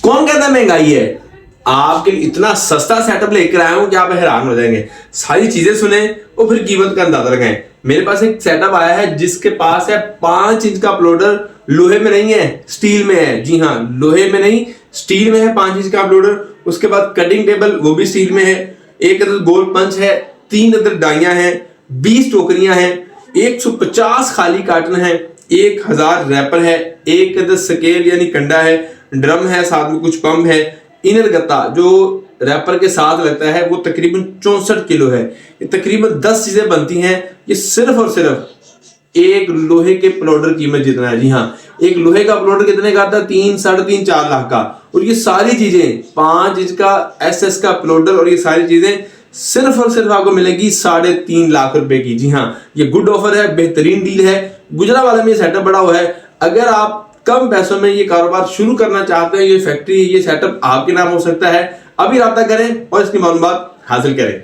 कौन कहता है महंगाई है? आपके लिए इतना सस्ता सेटअप लेकर आया हूं कि आप हैरान हो जाएंगे। सारी चीजें सुने और फिर कीमत का अंदाजा लगाएं। मेरे पास एक सेटअप आया है जिसके पास है 5 इंच का अपलोडर, लोहे में नहीं है, स्टील में है। जी हाँ, लोहे में नहीं, स्टील में है 5 इंच का अपलोडर। उसके बाद कटिंग टेबल, वो भी स्टील में है। एक अदद गोल पंच है, 3 अदद डाइयां हैं, 20 टोकरियां हैं, 150 खाली कार्टन है, 1000 रैपर है, एक अदद स्केल यानी कंडा है, ड्रम है, साथ में कुछ पंप है। इनर गत्ता जो रैपर के साथ लगता है वो तकरीबन 64 किलो है। ये तकरीबन 10 चीजें बनती हैं। ये सिर्फ और सिर्फ एक लोहे के प्लोडर कीमत जितना है। जी हाँ, एक लोहे का प्लोडर कितने का आता है? 3, 3.5, 4 लाख का। और ये सारी चीजें 5 इंच का एसएस का प्लोडर और ये सारी चीजें सिर्फ और सिर्फ आपको मिलेगी 3.5 लाख रुपए की। जी हाँ, ये गुड ऑफर है, बेहतरीन डील है। गुजरावाला में ये सेटअप बड़ा हुआ है। अगर आप कम पैसों में ये कारोबार शुरू करना चाहते हैं, ये फैक्ट्री, ये सेटअप आपके नाम हो सकता है। अभी राब्ता करें और इसकी मालूमात हासिल करें।